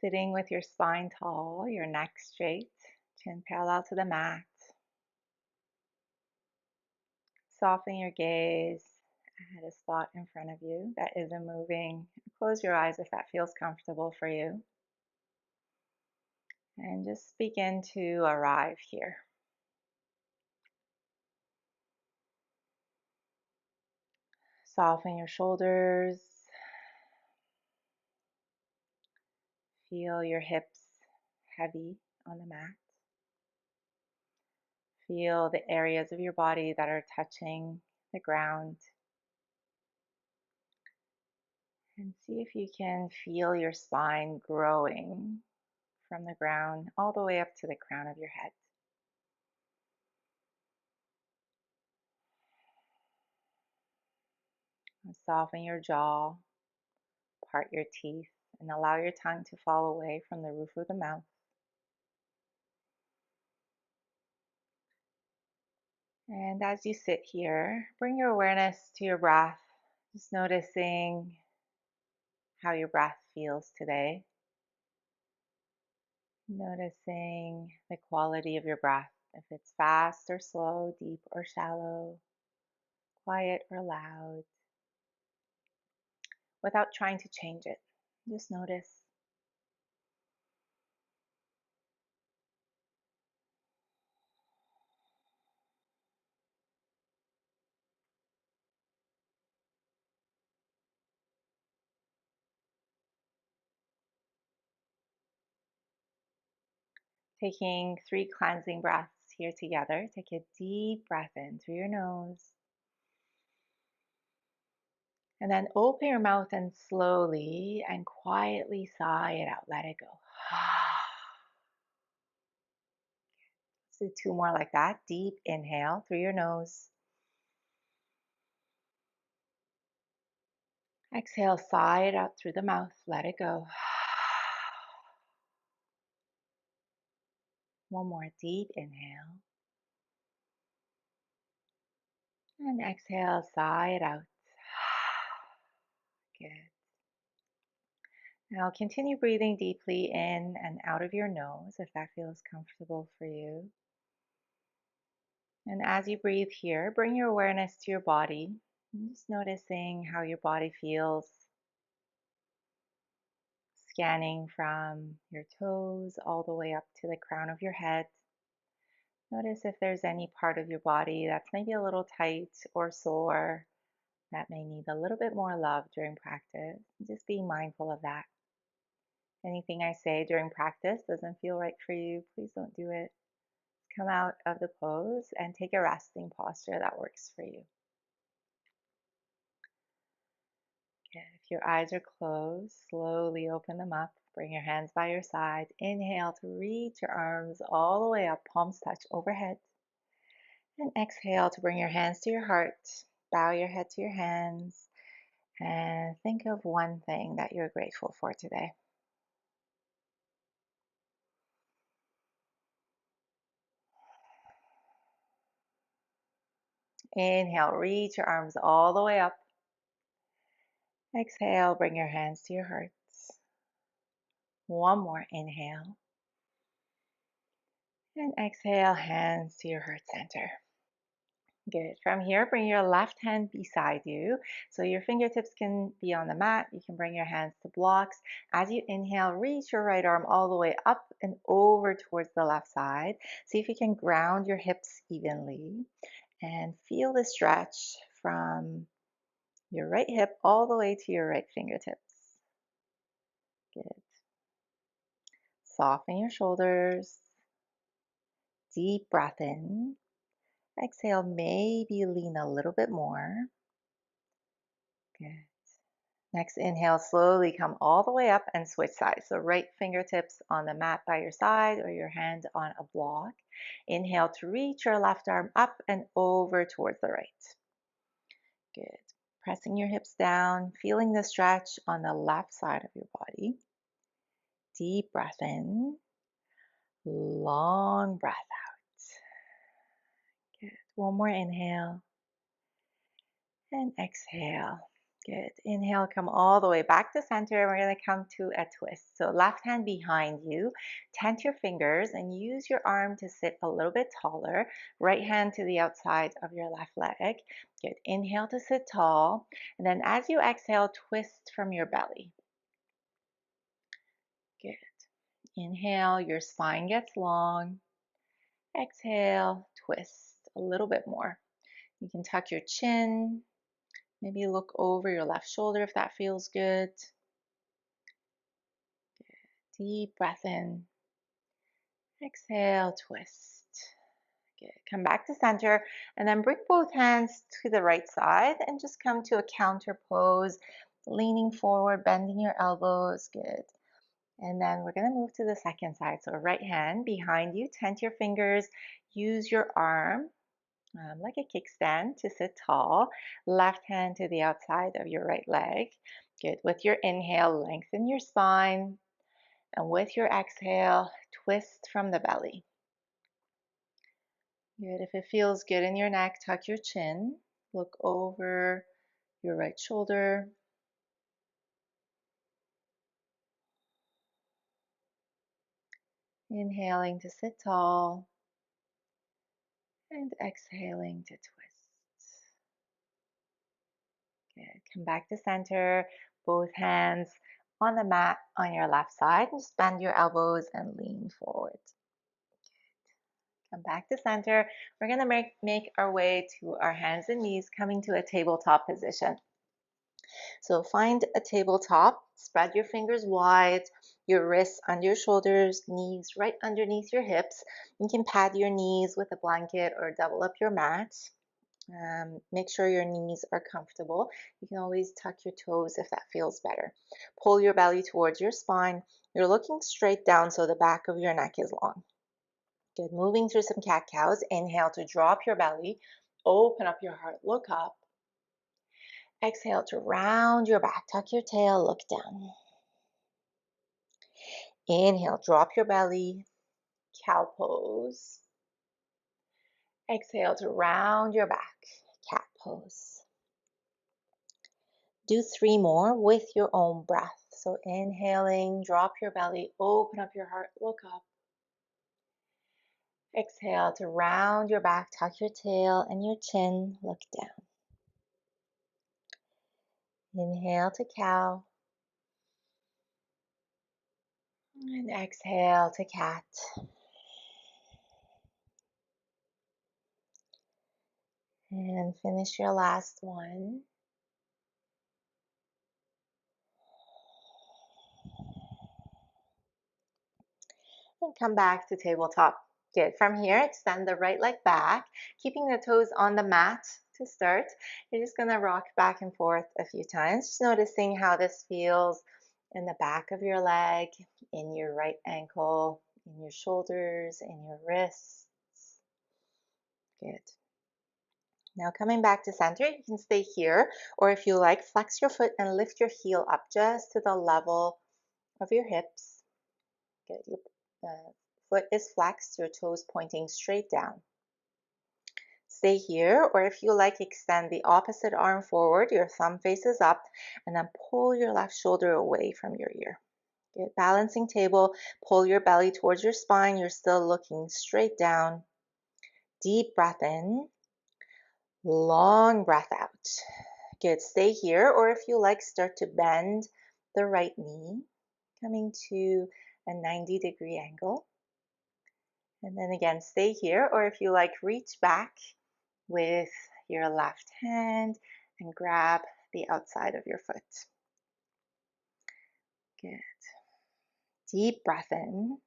Sitting with your spine tall, your neck straight, chin parallel to the mat. Soften your gaze at a spot in front of you that isn't moving. Close your eyes if that feels comfortable for you. And just begin to arrive here. Soften your shoulders. Feel your hips heavy on the mat. Feel the areas of your body that are touching the ground. And see if you can feel your spine growing from the ground all the way up to the crown of your head. And soften your jaw, part your teeth, and allow your tongue to fall away from the roof of the mouth. And as you sit here, bring your awareness to your breath, just noticing how your breath feels today. Noticing the quality of your breath, if it's fast or slow, deep or shallow, quiet or loud, without trying to change it. Just notice. Taking 3 cleansing breaths here together. Take a deep breath in through your nose. And then open your mouth and slowly and quietly sigh it out. Let it go. Let's do 2 more like that. Deep inhale through your nose. Exhale, sigh it out through the mouth. Let it go. One more deep inhale. And exhale, sigh it out. Good. Now continue breathing deeply in and out of your nose if that feels comfortable for you. And as you breathe here, bring your awareness to your body. Just noticing how your body feels. Scanning from your toes all the way up to the crown of your head. Notice if there's any part of your body that's maybe a little tight or sore that may need a little bit more love during practice. Just be mindful of that. Anything I say during practice doesn't feel right for you, please don't do it. Come out of the pose and take a resting posture that works for you. Okay, if your eyes are closed, slowly open them up. Bring your hands by your side. Inhale to reach your arms all the way up, palms touch overhead. And exhale to bring your hands to your heart. Bow your head to your hands. And think of one thing that you're grateful for today. Inhale, reach your arms all the way up. Exhale, bring your hands to your hearts. One more inhale. And exhale, hands to your heart center. Good. From here, bring your left hand beside you. So your fingertips can be on the mat. You can bring your hands to blocks. As you inhale, reach your right arm all the way up and over towards the left side. See if you can ground your hips evenly and feel the stretch from your right hip all the way to your right fingertips. Good. Soften your shoulders. Deep breath in. Exhale, maybe lean a little bit more. Good. Next inhale, slowly come all the way up and switch sides. So right fingertips on the mat by your side or your hand on a block. Inhale to reach your left arm up and over towards the right. Good. Pressing your hips down, feeling the stretch on the left side of your body. Deep breath in. Long breath out. Good. One more inhale. And exhale. Good. Inhale, come all the way back to center. And we're going to come to a twist. So left hand behind you, tent your fingers and use your arm to sit a little bit taller. Right hand to the outside of your left leg. Good. Inhale to sit tall. And then as you exhale, twist from your belly. Good. Inhale, your spine gets long. Exhale, twist a little bit more. You can tuck your chin. Maybe look over your left shoulder if that feels good. Deep breath in. Exhale, twist. Good. Come back to center and then bring both hands to the right side and just come to a counter pose, leaning forward, bending your elbows. Good. And then we're going to move to the second side. So right hand behind you, tent your fingers, use your arm like a kickstand to sit tall. Left hand to the outside of your right leg. Good. With your inhale, lengthen your spine. And with your exhale, twist from the belly. Good. If it feels good in your neck, tuck your chin. Look over your right shoulder. Inhaling to sit tall. And exhaling to twist. Good. Come back to center. Both hands on the mat on your left side. Just bend your elbows and lean forward. Come back to center. We're going to make our way to our hands and knees, coming to a tabletop position. So find a tabletop, spread your fingers wide, your wrists under your shoulders, knees right underneath your hips. You can pad your knees with a blanket or double up your mat. Make sure your knees are comfortable. You can always tuck your toes if that feels better. Pull your belly towards your spine. You're looking straight down so the back of your neck is long. Good. Moving through some cat-cows. Inhale to drop your belly. Open up your heart. Look up. Exhale to round your back. Tuck your tail. Look down. Inhale. Drop your belly. Cow pose. Exhale to round your back. Cat pose. Do 3 more with your own breath. So inhaling, drop your belly, open up your heart, look up. Exhale to round your back, tuck your tail and your chin, look down. Inhale to cow. And exhale to cat. And finish your last one. And come back to tabletop. Good. From here, extend the right leg back, keeping the toes on the mat to start. You're just going to rock back and forth a few times, just noticing how this feels in the back of your leg, in your right ankle, in your shoulders, in your wrists. Good. Now coming back to center, you can stay here, or if you like, flex your foot and lift your heel up just to the level of your hips. Good. Your foot is flexed, your toes pointing straight down. Stay here, or if you like, extend the opposite arm forward, your thumb faces up, and then pull your left shoulder away from your ear. Good. Balancing table, pull your belly towards your spine, you're still looking straight down. Deep breath in, long breath out. Good. Stay here, or if you like, start to bend the right knee, coming to a 90-degree angle. And then again, stay here, or if you like, reach back with your left hand and grab the outside of your foot. Good. Deep breath in.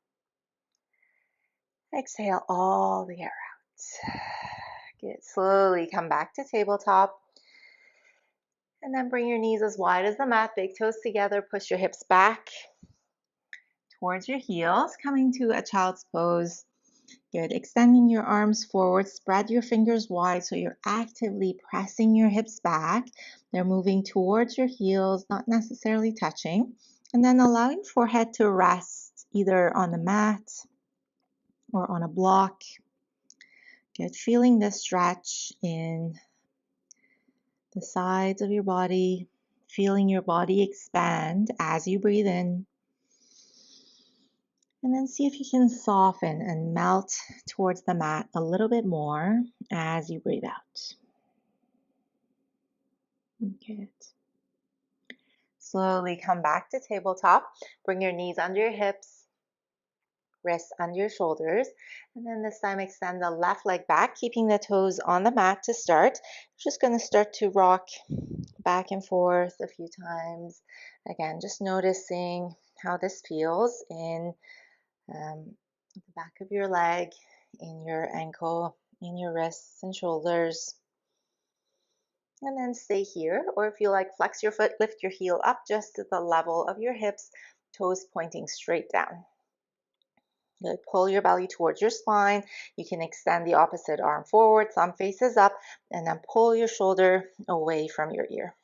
Exhale all the air out. Good. Slowly come back to tabletop. And then bring your knees as wide as the mat, big toes together, push your hips back towards your heels, coming to a child's pose. Good. Extending your arms forward, spread your fingers wide so you're actively pressing your hips back. They're moving towards your heels, not necessarily touching. And then allow your forehead to rest either on the mat or on a block. Good. Feeling the stretch in the sides of your body. feeling your body expand as you breathe in. And then see if you can soften and melt towards the mat a little bit more as you breathe out. Good. Slowly come back to tabletop. Bring your knees under your hips, wrists under your shoulders. And then this time extend the left leg back, keeping the toes on the mat to start. You're just going to start to rock back and forth a few times. Again, just noticing how this feels in the back of your leg, in your ankle, in your wrists and shoulders. And then stay here, or if you like, flex your foot, lift your heel up just to the level of your hips, toes pointing straight down. Good. Pull your belly towards your spine. You can extend the opposite arm forward, thumb faces up, and then pull your shoulder away from your ear.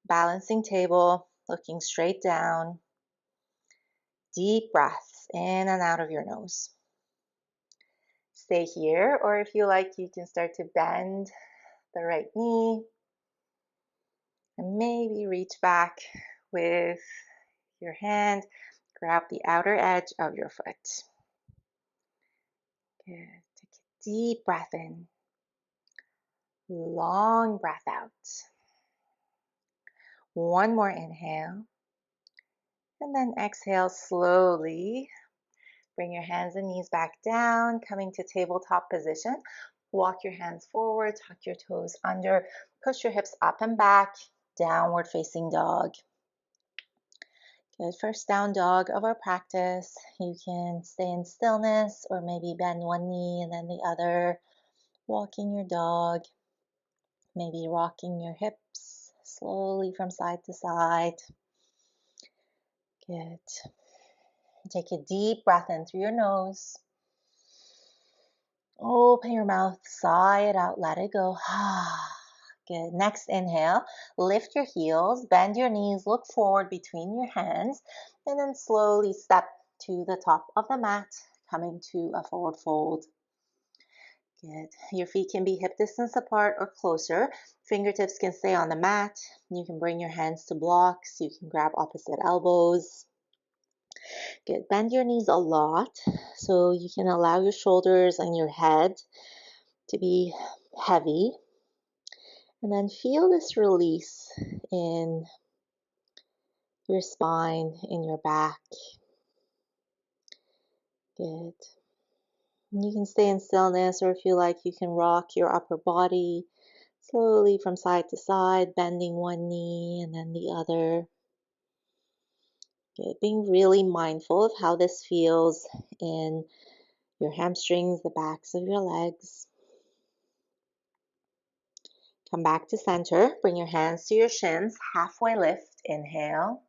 Balancing table, looking straight down. Deep breaths in and out of your nose. Stay here, or if you like, you can start to bend the right knee and maybe reach back with your hand. Grab the outer edge of your foot. Good. Take a deep breath in. Long breath out. One more inhale. And then exhale slowly. Bring your hands and knees back down, coming to tabletop position. Walk your hands forward, tuck your toes under, push your hips up and back, downward facing dog. Good. First down dog of our practice. You can stay in stillness or maybe bend one knee and then the other. Walking your dog, maybe rocking your hips slowly from side to side. Good. Take a deep breath in through your nose. Open your mouth, sigh it out, let it go. Good. Next inhale, lift your heels, bend your knees, look forward between your hands, and then slowly step to the top of the mat, coming to a forward fold. Good. Your feet can be hip distance apart or closer. Fingertips can stay on the mat. You can bring your hands to blocks. You can grab opposite elbows. Good. Bend your knees a lot so you can allow your shoulders and your head to be heavy. And then feel this release in your spine, in your back. Good. You can stay in stillness, or if you like, you can rock your upper body slowly from side to side, bending one knee and then the other. Good. Being really mindful of how this feels in your hamstrings, the backs of your legs. Come back to center. Bring your hands to your shins. Halfway lift. Inhale.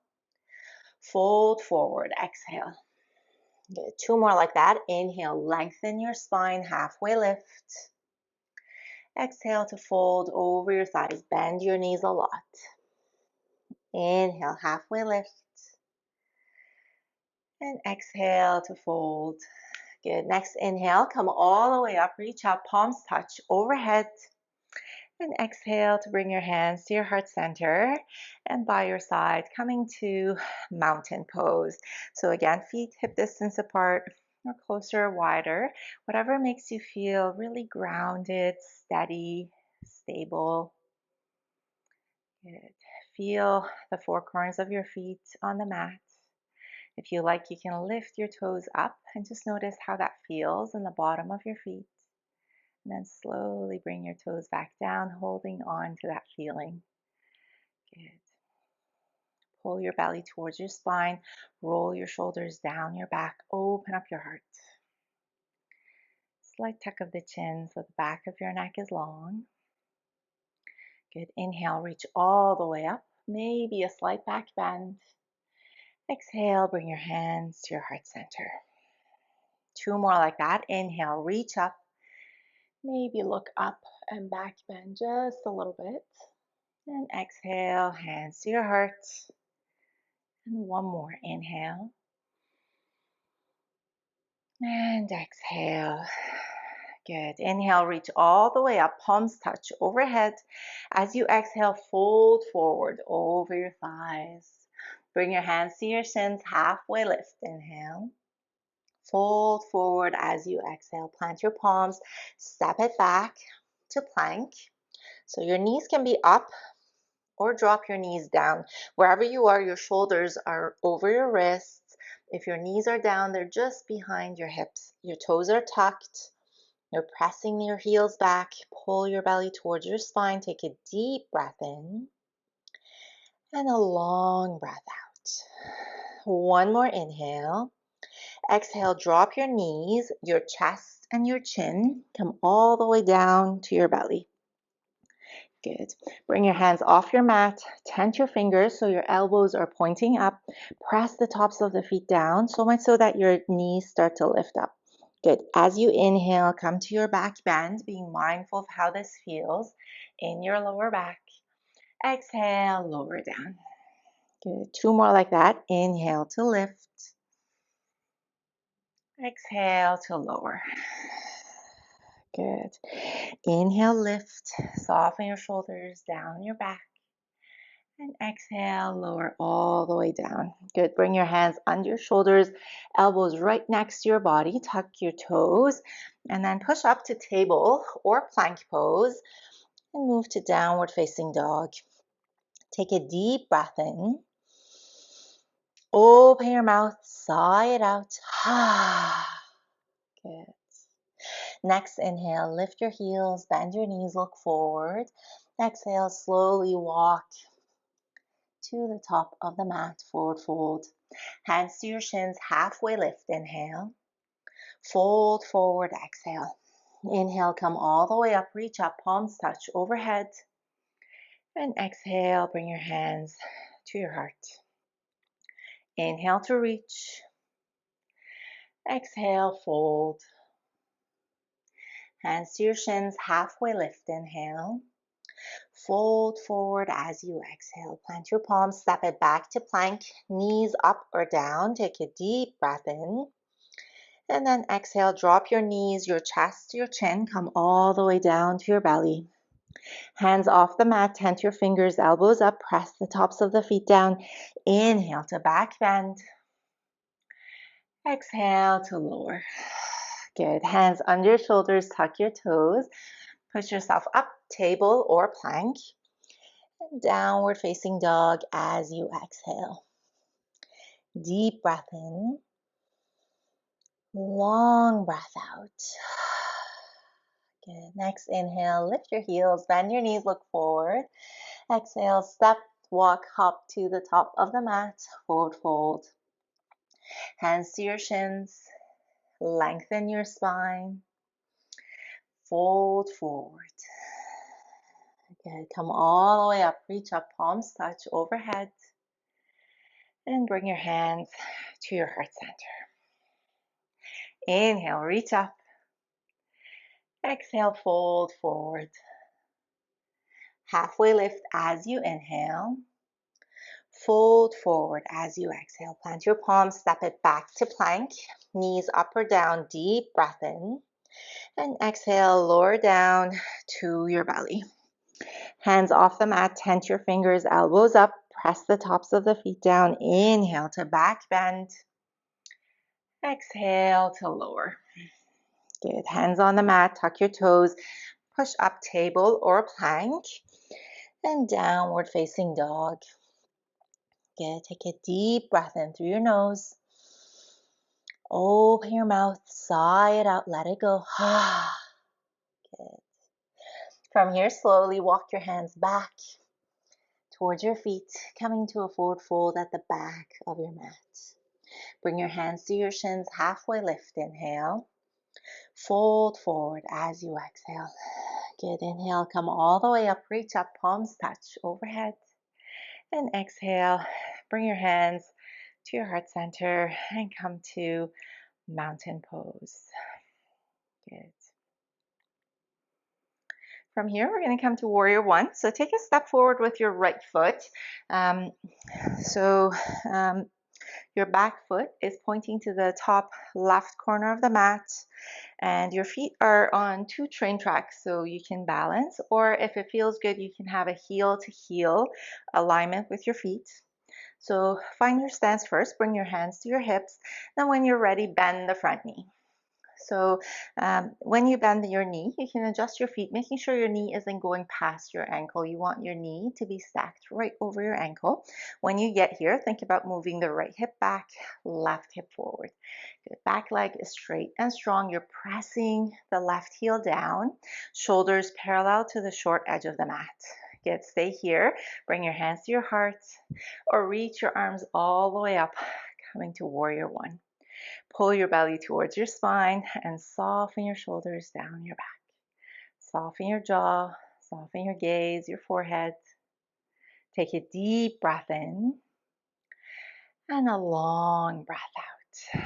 Fold forward. Exhale. Good. Two more like that. Inhale. Lengthen your spine. Halfway lift. Exhale to fold over your thighs. Bend your knees a lot. Inhale. Halfway lift. And exhale to fold. Good. Next inhale. Come all the way up. Reach out. Palms touch overhead. And exhale to bring your hands to your heart center and by your side, coming to mountain pose. So again, feet hip distance apart or closer, wider, whatever makes you feel really grounded, steady, stable. Good. Feel the four corners of your feet on the mat. If you like, you can lift your toes up and just notice how that feels in the bottom of your feet. And then slowly bring your toes back down, holding on to that feeling. Good. Pull your belly towards your spine. Roll your shoulders down your back. Open up your heart. Slight tuck of the chin so the back of your neck is long. Good. Inhale, reach all the way up. Maybe a slight back bend. Exhale, bring your hands to your heart center. Two more like that. Inhale, reach up. Maybe look up and back bend just a little bit. And exhale, hands to your heart. And one more. Inhale. And exhale. Good. Inhale, reach all the way up, palms touch overhead. As you exhale, fold forward over your thighs. Bring your hands to your shins, halfway lift. Inhale. Fold forward as you exhale. Plant your palms, step it back to plank. So your knees can be up or drop your knees down. Wherever you are, your shoulders are over your wrists. If your knees are down, they're just behind your hips. Your toes are tucked. You're pressing your heels back. Pull your belly towards your spine. Take a deep breath in and a long breath out. One more inhale. Exhale, drop your knees, your chest and your chin. Come all the way down to your belly. Good. Bring your hands off your mat. Tent your fingers so your elbows are pointing up. Press the tops of the feet down so much so that your knees start to lift up. Good. As you inhale, come to your back bend, being mindful of how this feels in your lower back. Exhale, lower down. Good. Two more like that. Inhale to lift. Exhale to lower. Good. Inhale, lift. Soften your shoulders, down your back. And exhale, lower all the way down. Good. Bring your hands under your shoulders, elbows right next to your body. Tuck your toes. And then push up to table or plank pose. And move to downward facing dog. Take a deep breath in. Open your mouth, sigh it out. Good. Next inhale, lift your heels, bend your knees, look forward. Exhale, slowly walk to the top of the mat, forward fold. Hands to your shins, halfway lift, inhale. Fold forward, exhale. Inhale, come all the way up, reach up, palms touch overhead. And exhale, bring your hands to your heart. Inhale to reach. Exhale, fold. Hands to your shins, halfway lift, inhale. Fold forward as you exhale. Plant your palms, step it back to plank, knees up or down. Take a deep breath in. And then exhale, drop your knees, your chest, your chin, come all the way down to your belly. Hands off the mat, tent your fingers, elbows up, press the tops of the feet down. Inhale to back bend. Exhale to lower. Good. Hands under your shoulders, tuck your toes. Push yourself up, table or plank. Downward facing dog as you exhale. Deep breath in. Long breath out. Good. Next inhale, lift your heels, bend your knees, look forward. Exhale, step, walk, hop to the top of the mat, forward fold. Hands to your shins, lengthen your spine. Fold forward. Good. Come all the way up, reach up, palms touch overhead. And bring your hands to your heart center. Inhale, reach up. Exhale, fold forward. Halfway lift as you inhale. Fold forward as you exhale. Plant your palms, step it back to plank. Knees up or down, deep breath in. And exhale, lower down to your belly. Hands off the mat, tent your fingers, elbows up. Press the tops of the feet down. Inhale to back bend. Exhale to lower. Good. Hands on the mat, tuck your toes. Push up, table or plank. And downward facing dog. Good. Take a deep breath in through your nose. Open your mouth, sigh it out, let it go. Good. From here, slowly walk your hands back towards your feet, coming to a forward fold at the back of your mat. Bring your hands to your shins, halfway lift, inhale. Fold forward as you exhale. Good. Inhale, come all the way up, reach up, palms touch overhead. And exhale, bring your hands to your heart center and come to mountain pose. Good. From here, we're going to come to warrior one. So take a step forward with your right foot. Your back foot is pointing to the top left corner of the mat, and your feet are on two train tracks so you can balance, or if it feels good, you can have a heel to heel alignment with your feet. So find your stance first, bring your hands to your hips, then when you're ready, bend the front knee. So when you bend your knee, you can adjust your feet, making sure your knee isn't going past your ankle. You want your knee to be stacked right over your ankle. When you get here, think about moving the right hip back, left hip forward. Good. Back leg is straight and strong. You're pressing the left heel down, shoulders parallel to the short edge of the mat. Good. Stay here. Bring your hands to your heart or reach your arms all the way up, coming to warrior one. Pull your belly towards your spine and soften your shoulders down your back. Soften your jaw, soften your gaze, your forehead. Take a deep breath in and a long breath out.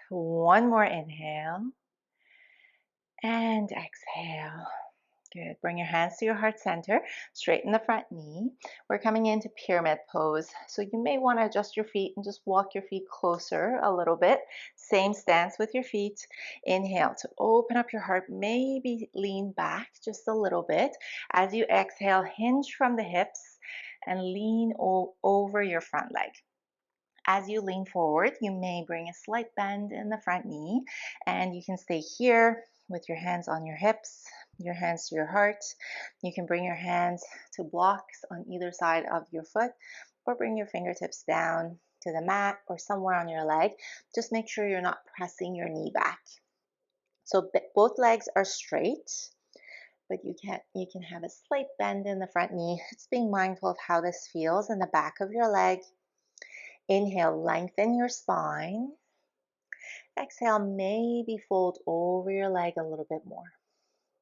One more inhale and exhale. Good. Bring your hands to your heart center, straighten the front knee. We're coming into pyramid pose. So you may want to adjust your feet and just walk your feet closer a little bit. Same stance with your feet. Inhale to open up your heart, maybe lean back just a little bit. As you exhale, hinge from the hips and lean over your front leg. As you lean forward, you may bring a slight bend in the front knee, and you can stay here with your hands on your hips, your hands to your heart. You can bring your hands to blocks on either side of your foot, or bring your fingertips down to the mat or somewhere on your leg. Just make sure you're not pressing your knee back. So both legs are straight, but you can have a slight bend in the front knee. It's being mindful of how this feels in the back of your leg. Inhale, lengthen your spine. Exhale, maybe fold over your leg a little bit more.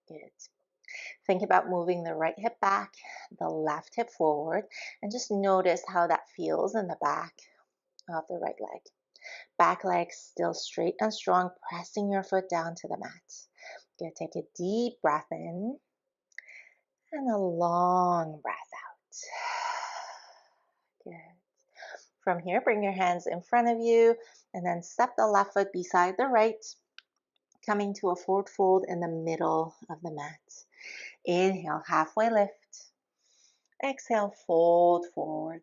Good. Think about moving the right hip back, the left hip forward, and just notice how that feels in the back of the right leg. Back leg still straight and strong, pressing your foot down to the mat. Good. Take a deep breath in and a long breath out. Good. From here, bring your hands in front of you and then step the left foot beside the right, coming to a forward fold in the middle of the mat. Inhale, halfway lift. Exhale, fold forward.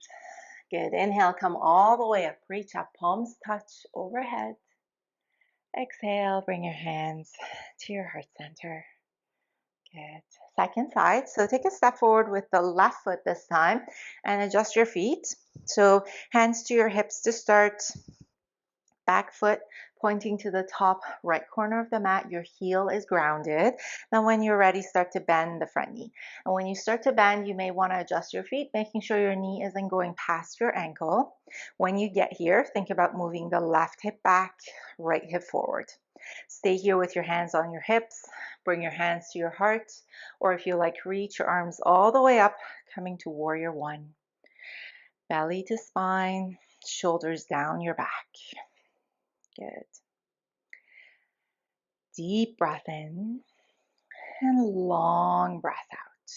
Good. Inhale, come all the way up. Reach up, palms touch overhead. Exhale, bring your hands to your heart center. Good. Second side. So take a step forward with the left foot this time and adjust your feet. So hands to your hips to start. Back foot pointing to the top right corner of the mat. Your heel is grounded. Then when you're ready, start to bend the front knee. And when you start to bend, you may want to adjust your feet, making sure your knee isn't going past your ankle. When you get here, think about moving the left hip back, right hip forward. Stay here with your hands on your hips. Bring your hands to your heart. Or if you like, reach your arms all the way up, coming to warrior one. Belly to spine, shoulders down your back. Good. Deep breath in and long breath out.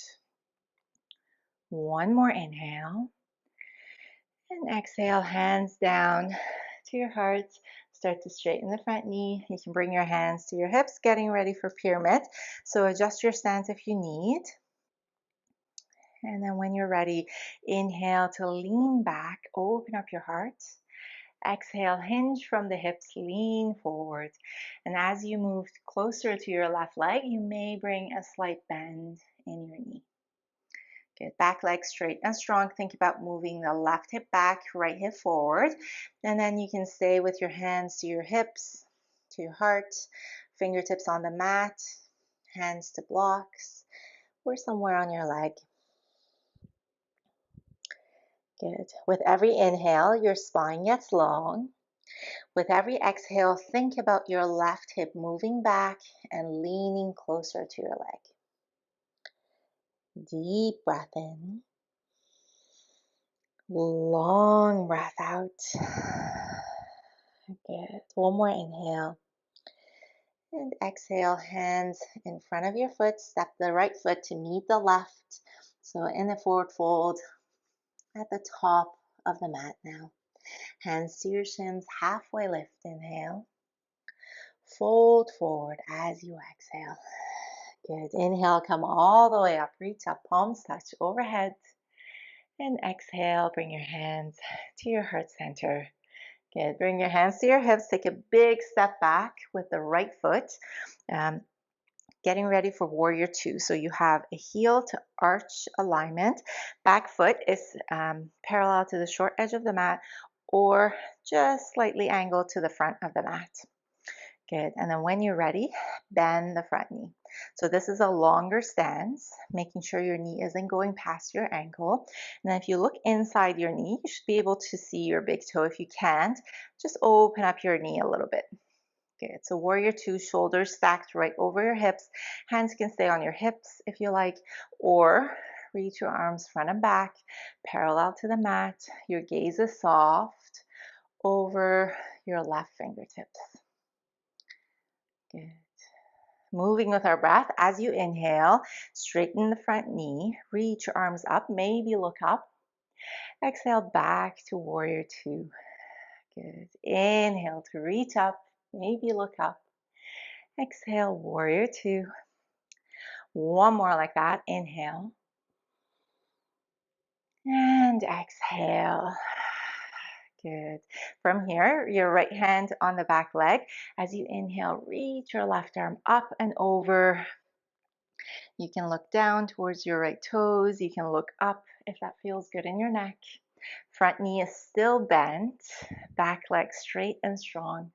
One more inhale and exhale, hands down to your heart. Start to straighten the front knee. You can bring your hands to your hips, getting ready for pyramid. So adjust your stance if you need. And then when you're ready, inhale to lean back, open up your heart. Exhale, hinge from the hips, lean forward. And as you move closer to your left leg, you may bring a slight bend in your knee. Good. Back leg straight and strong. Think about moving the left hip back, right hip forward. And then you can stay with your hands to your hips, to your heart, fingertips on the mat, hands to blocks, or somewhere on your leg. Good. With every inhale, your spine gets long. With every exhale, think about your left hip moving back and leaning closer to your leg. Deep breath in. Long breath out. Good. One more inhale. And exhale, hands in front of your foot. Step the right foot to meet the left. So in the forward fold at the top of the mat now. Hands to your shins, halfway lift, inhale. Fold forward as you exhale. Good. Inhale, come all the way up, reach up, palms touch overhead. And exhale, bring your hands to your heart center. Good. Bring your hands to your hips. Take a big step back with the right foot. Um, Getting ready for warrior two. So you have a heel to arch alignment. Back foot is parallel to the short edge of the mat or just slightly angled to the front of the mat. Good. And then when you're ready, bend the front knee. So this is a longer stance, making sure your knee isn't going past your ankle. And then if you look inside your knee, you should be able to see your big toe. If you can't, just open up your knee a little bit. Good. So warrior two, shoulders stacked right over your hips. Hands can stay on your hips if you like, or reach your arms front and back, parallel to the mat. Your gaze is soft over your left fingertips. Good. Moving with our breath, as you inhale, straighten the front knee, reach your arms up, maybe look up. Exhale back to warrior two. Good. Inhale to reach up, maybe look up. Exhale, warrior two. One more like that. Inhale. And exhale. Good. From here, your right hand on the back leg. As you inhale, reach your left arm up and over. You can look down towards your right toes. You can look up if that feels good in your neck. Front knee is still bent. Back leg straight and strong.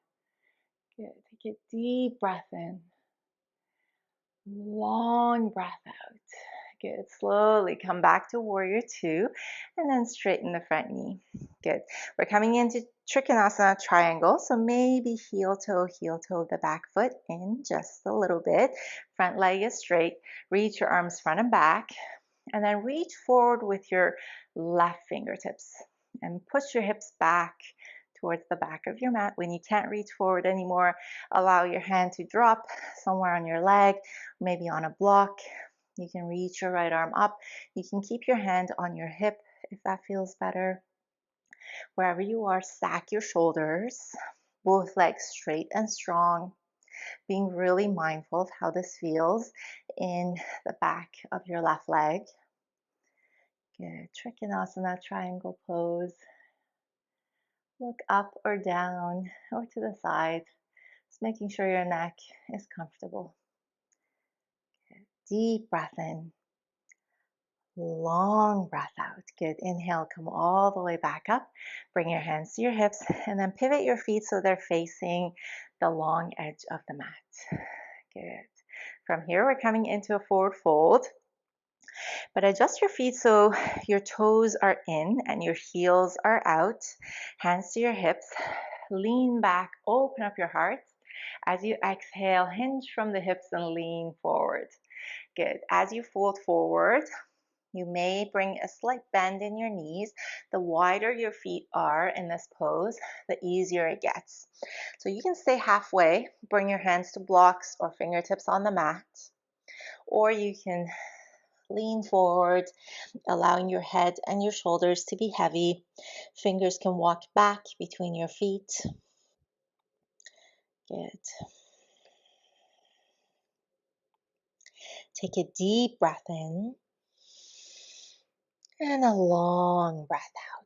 Good. Take a deep breath in. Long breath out. Good. Slowly come back to warrior two and then straighten the front knee. Good. We're coming into Trikonasana triangle. So maybe heel toe the back foot in just a little bit. Front leg is straight. Reach your arms front and back. And then reach forward with your left fingertips and push your hips back towards the back of your mat. When you can't reach forward anymore, allow your hand to drop somewhere on your leg, maybe on a block. You can reach your right arm up. You can keep your hand on your hip if that feels better. Wherever you are, stack your shoulders, both legs straight and strong, being really mindful of how this feels in the back of your left leg. Good. Trikonasana triangle pose. Look up or down or to the side. Just making sure your neck is comfortable. Good. Deep breath in. Long breath out. Good. Inhale, come all the way back up. Bring your hands to your hips and then pivot your feet so they're facing the long edge of the mat. Good. From here, we're coming into a forward fold. But adjust your feet so your toes are in and your heels are out. Hands to your hips. Lean back, open up your heart. As you exhale, hinge from the hips and lean forward. Good. As you fold forward, you may bring a slight bend in your knees. The wider your feet are in this pose, the easier it gets. So you can stay halfway, bring your hands to blocks or fingertips on the mat, or you can lean forward, allowing your head and your shoulders to be heavy. Fingers can walk back between your feet. Good. Take a deep breath in and a long breath out.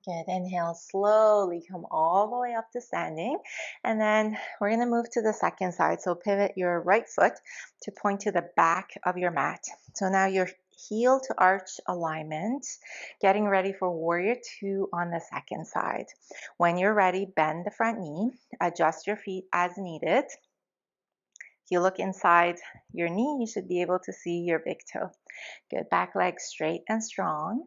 Good. Inhale, slowly come all the way up to standing. And then we're going to move to the second side. So pivot your right foot to point to the back of your mat. So now your heel to arch alignment, getting ready for warrior two on the second side. When you're ready, bend the front knee, adjust your feet as needed. If you look inside your knee, you should be able to see your big toe. Good. Back leg straight and strong.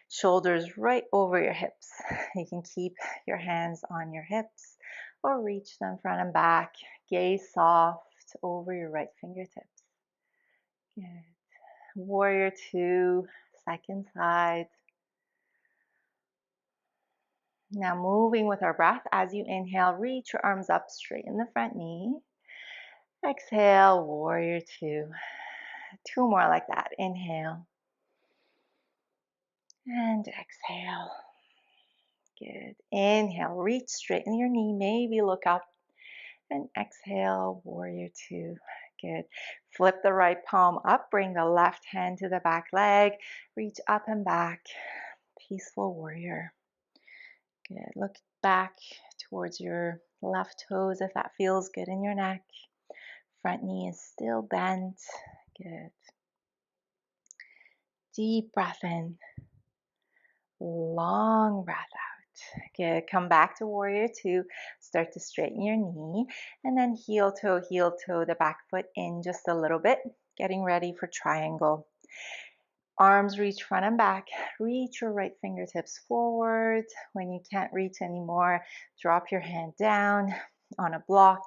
Shoulders right over your hips. You can keep your hands on your hips or reach them front and back. Gaze soft over your right fingertips. Good. Warrior two, second side. Now moving with our breath, as you inhale, reach your arms up, straighten the front knee. Exhale, warrior two. Two more like that. Inhale. And exhale. Good. Inhale, reach, straighten your knee, maybe look up. And exhale, warrior two. Good. Flip the right palm up, bring the left hand to the back leg, reach up and back. Peaceful warrior. Good. Look back towards your left toes if that feels good in your neck. Front knee is still bent. Good. Deep breath in. Long breath out. Good. Come back to warrior two. Start to straighten your knee. And then heel toe, the back foot in just a little bit. Getting ready for triangle. Arms reach front and back. Reach your right fingertips forward. When you can't reach anymore, drop your hand down on a block,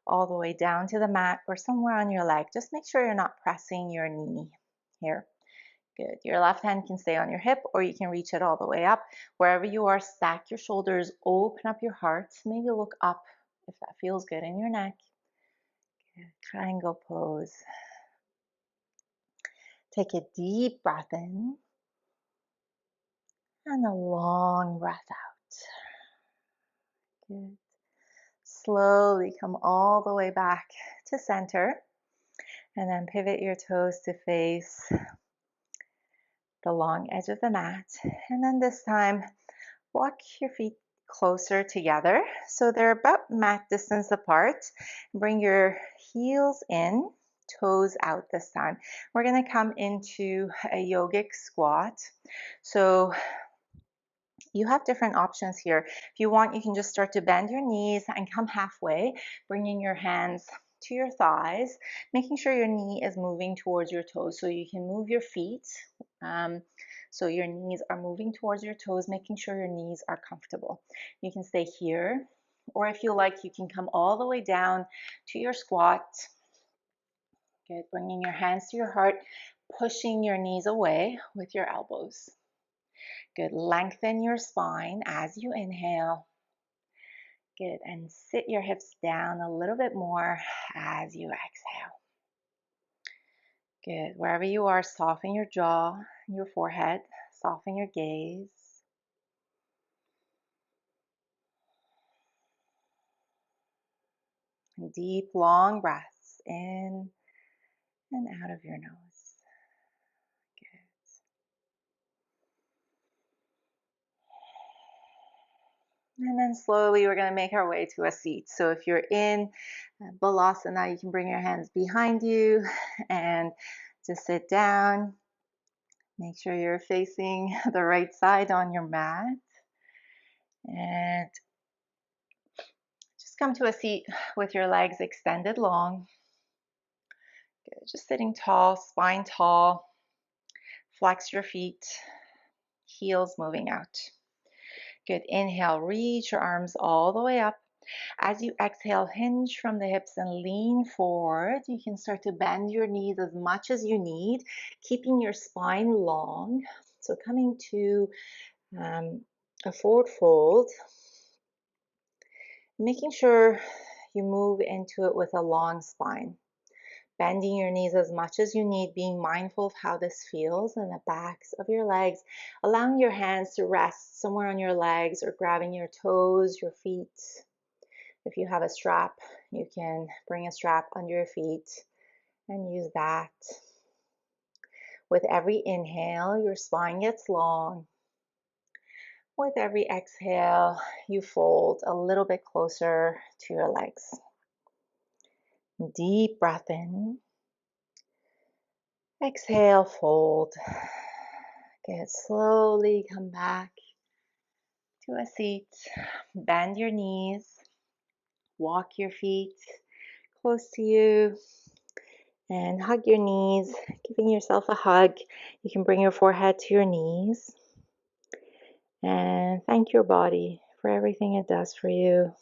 all the way down to the mat or somewhere on your leg. Just make sure you're not pressing your knee here. Good. Your left hand can stay on your hip or you can reach it all the way up. Wherever you are, stack your shoulders, open up your heart. Maybe look up if that feels good in your neck. Good. Triangle pose. Take a deep breath in and a long breath out. Good. Slowly come all the way back to center and then pivot your toes to face the long edge of the mat. And then this time, walk your feet closer together so they're about mat distance apart. Bring your heels in, toes out this time. We're going to come into a yogic squat. So you have different options here. If you want, you can just start to bend your knees and come halfway, bringing your hands to your thighs, making sure your knee is moving towards your toes. So you can move your feet. So your knees are moving towards your toes, making sure your knees are comfortable. You can stay here, or if you like, you can come all the way down to your squat. Good. Bringing your hands to your heart, pushing your knees away with your elbows. Good. Lengthen your spine as you inhale. Good. And sit your hips down a little bit more as you exhale. Good. Wherever you are, soften your jaw, your forehead, soften your gaze. Deep, long breaths in and out of your nose. Good. And then slowly we're going to make our way to a seat. So if you're in Balasana, you can bring your hands behind you and just sit down. Make sure you're facing the right side on your mat. And just come to a seat with your legs extended long. Good. Just sitting tall, spine tall. Flex your feet, heels moving out. Good. Inhale, reach your arms all the way up. As you exhale, hinge from the hips and lean forward. You can start to bend your knees as much as you need, keeping your spine long. So coming to a forward fold, making sure you move into it with a long spine. Bending your knees as much as you need, being mindful of how this feels in the backs of your legs, allowing your hands to rest somewhere on your legs or grabbing your toes, your feet. If you have a strap, you can bring a strap under your feet and use that. With every inhale, your spine gets long. With every exhale, you fold a little bit closer to your legs. Deep breath in. Exhale, fold. Good. Slowly come back to a seat. Bend your knees. Walk your feet close to you. And hug your knees, giving yourself a hug. You can bring your forehead to your knees. And thank your body for everything it does for you.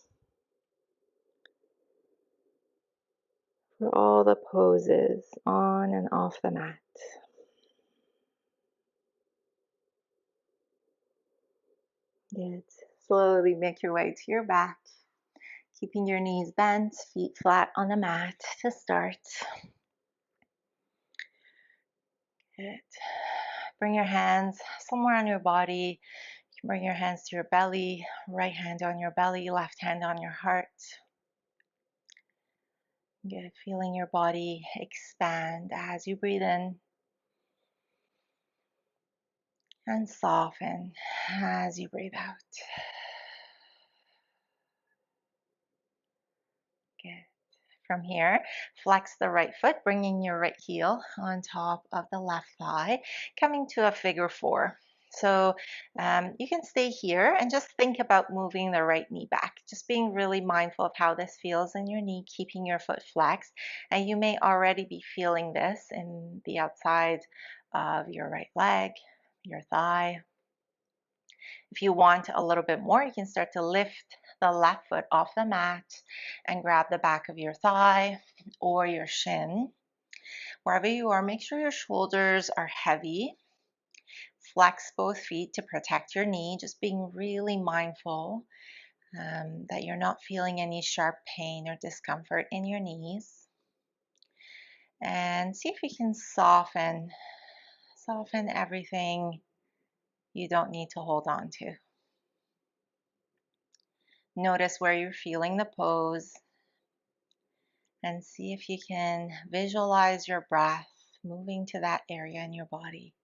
For all the poses on and off the mat. Good. Slowly make your way to your back. Keeping your knees bent, feet flat on the mat to start. Good. Bring your hands somewhere on your body. You Bring your hands to your belly, right hand on your belly, left hand on your heart. Good, feeling your body expand as you breathe in and soften as you breathe out. Good. From here, flex the right foot, bringing your right heel on top of the left thigh, coming to a figure four. So you can stay here and just think about moving the right knee back, just being really mindful of how this feels in your knee, keeping your foot flexed. And you may already be feeling this in the outside of your right leg, your thigh. If you want a little bit more, you can start to lift the left foot off the mat and grab the back of your thigh or your shin. Wherever you are, make sure your shoulders are heavy. Flex both feet to protect your knee, just being really mindful that you're not feeling any sharp pain or discomfort in your knees. And see if you can soften everything you don't need to hold on to. Notice where you're feeling the pose and see if you can visualize your breath moving to that area in your body.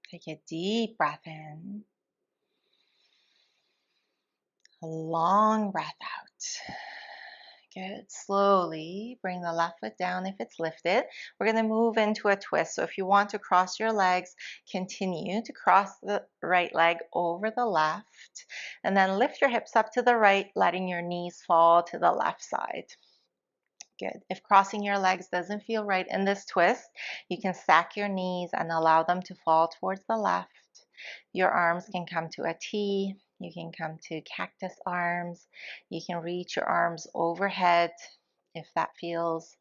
Take a deep breath in, a long breath out. Good. Slowly bring the left foot down if it's lifted. We're going to move into a twist. So if you want to cross your legs, continue to cross the right leg over the left, and then lift your hips up to the right, letting your knees fall to the left side. Good. If crossing your legs doesn't feel right in this twist, you can stack your knees and allow them to fall towards the left. Your arms can come to a T. You can come to cactus arms. You can reach your arms overhead if that feels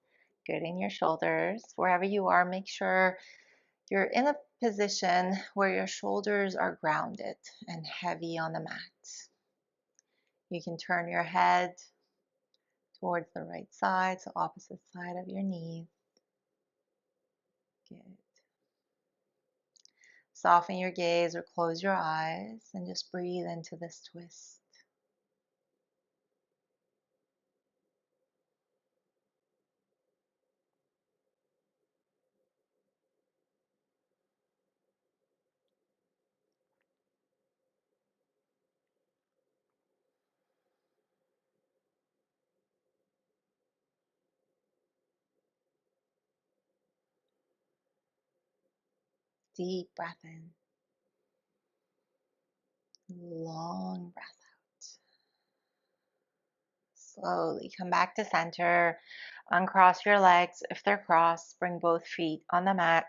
good in your shoulders. Wherever you are, make sure you're in a position where your shoulders are grounded and heavy on the mat. You can turn your head towards the right side, so opposite side of your knees. Good. Soften your gaze or close your eyes and just breathe into this twist. Deep breath in. Long breath out. Slowly come back to center. Uncross your legs. If they're crossed, bring both feet on the mat.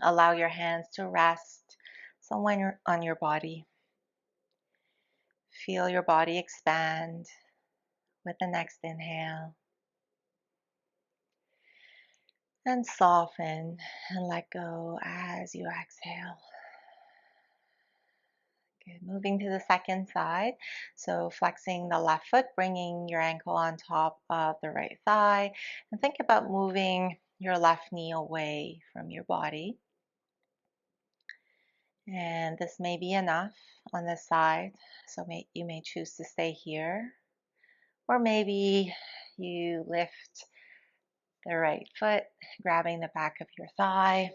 Allow your hands to rest somewhere on your body. Feel your body expand with the next inhale. And soften and let go as you exhale. Good. Moving to the second side. So flexing the left foot, bringing your ankle on top of the right thigh. And think about moving your left knee away from your body. And this may be enough on this side. So you may choose to stay here. Or maybe you lift the right foot, grabbing the back of your thigh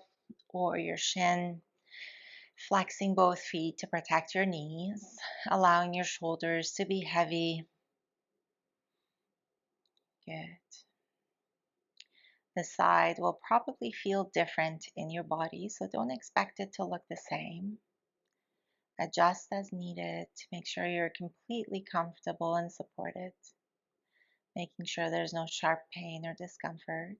or your shin. Flexing both feet to protect your knees, allowing your shoulders to be heavy. Good. The side will probably feel different in your body, so don't expect it to look the same. Adjust as needed to make sure you're completely comfortable and supported, making sure there's no sharp pain or discomfort.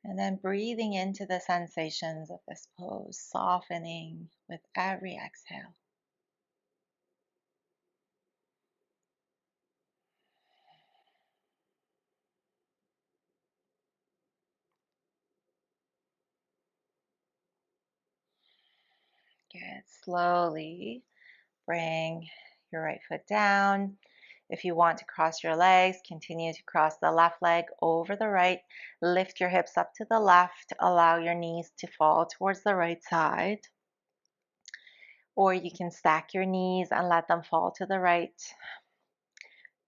And then breathing into the sensations of this pose, softening with every exhale. Good. Slowly bring your right foot down. If you want to cross your legs, continue to cross the left leg over the right. Lift your hips up to the left. Allow your knees to fall towards the right side. Or you can stack your knees and let them fall to the right.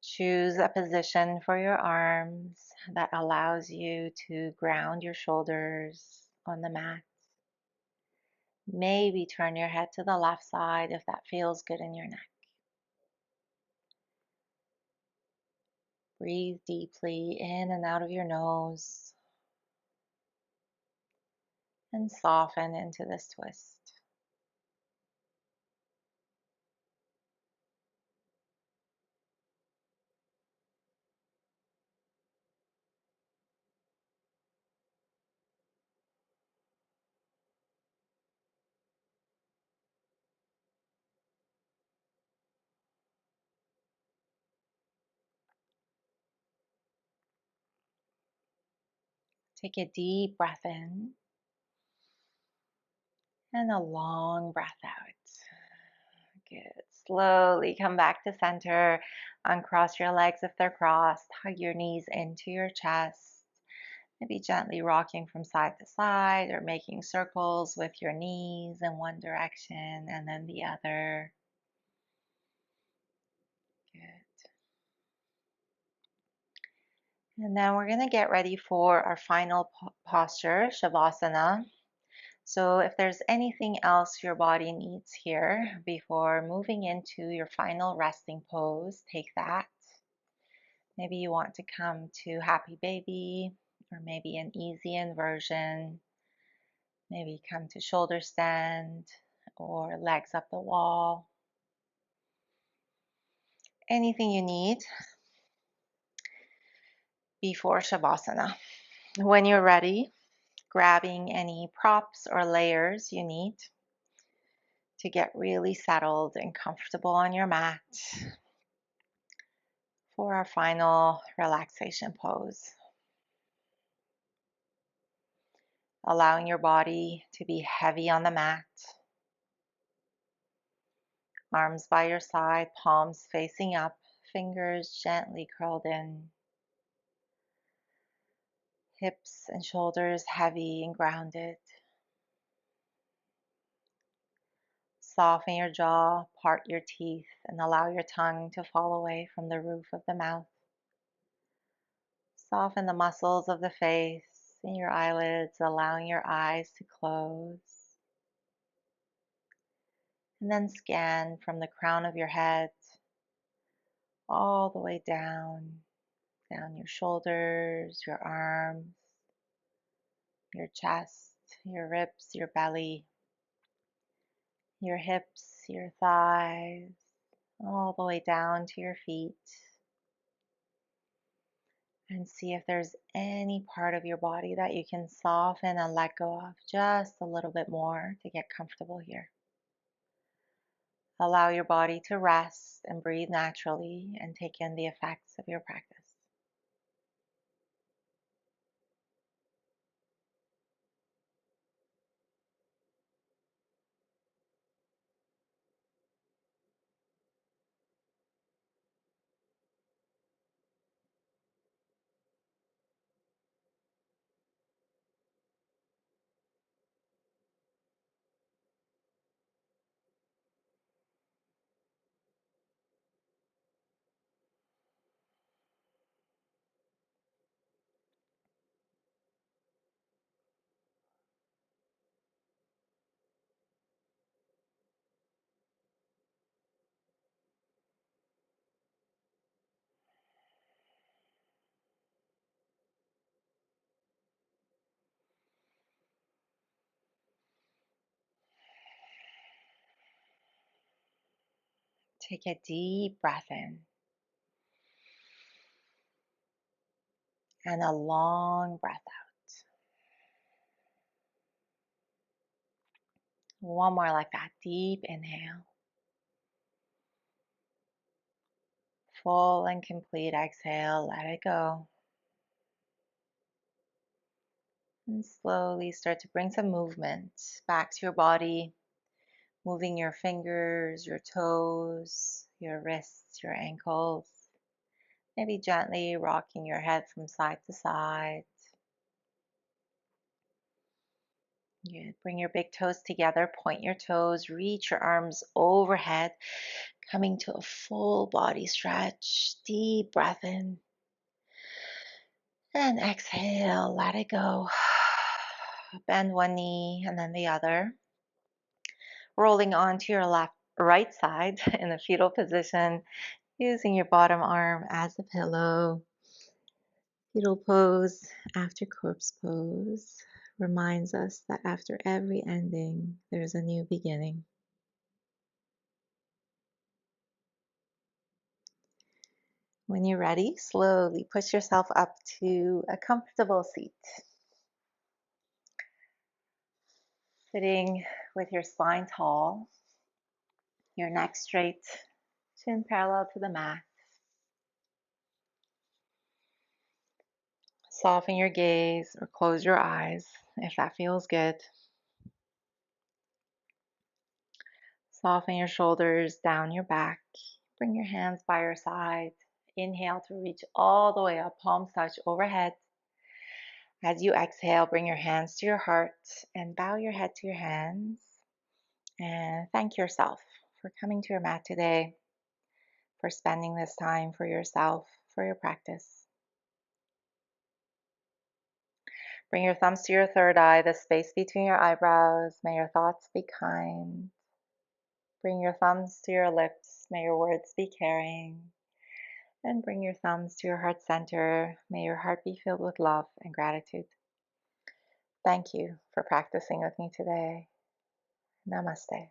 Choose a position for your arms that allows you to ground your shoulders on the mat. Maybe turn your head to the left side if that feels good in your neck. Breathe deeply in and out of your nose and soften into this twist. Take a deep breath in and a long breath out. Good. Slowly come back to center. Uncross your legs if they're crossed. Hug your knees into your chest. Maybe gently rocking from side to side or making circles with your knees in one direction and then the other. Good. And then we're going to get ready for our final posture, Shavasana. So if there's anything else your body needs here before moving into your final resting pose, take that. Maybe you want to come to happy baby or maybe an easy inversion. Maybe come to shoulder stand or legs up the wall. Anything you need before Shavasana. When you're ready, grabbing any props or layers you need to get really settled and comfortable on your mat for our final relaxation pose. Allowing your body to be heavy on the mat. Arms by your side, palms facing up, fingers gently curled in. Hips and shoulders heavy and grounded. Soften your jaw, part your teeth, and allow your tongue to fall away from the roof of the mouth. Soften the muscles of the face and your eyelids, allowing your eyes to close. And then scan from the crown of your head all the way down your shoulders, your arms, your chest, your ribs, your belly, your hips, your thighs, all the way down to your feet. And see if there's any part of your body that you can soften and let go of just a little bit more to get comfortable here. Allow your body to rest and breathe naturally and take in the effects of your practice. Take a deep breath in and a long breath out. One more like that. Deep inhale. Full and complete exhale. Let it go. And slowly start to bring some movement back to your body, moving your fingers, your toes, your wrists, your ankles. Maybe gently rocking your head from side to side. Good. Bring your big toes together, point your toes, reach your arms overhead, coming to a full body stretch. Deep breath in and exhale, let it go. Bend one knee and then the other. Rolling onto your right side in a fetal position, using your bottom arm as a pillow. Fetal pose after corpse pose reminds us that after every ending, there's a new beginning. When you're ready, slowly push yourself up to a comfortable seat. Sitting with your spine tall, your neck straight, chin parallel to the mat. Soften your gaze or close your eyes if that feels good. Soften your shoulders down your back. Bring your hands by your side. Inhale to reach all the way up, palms touch overhead. As you exhale, bring your hands to your heart and bow your head to your hands. And thank yourself for coming to your mat today, for spending this time for yourself, for your practice. Bring your thumbs to your third eye, the space between your eyebrows. May your thoughts be kind. Bring your thumbs to your lips. May your words be caring. And bring your thumbs to your heart center. May your heart be filled with love and gratitude. Thank you for practicing with me today. Namaste.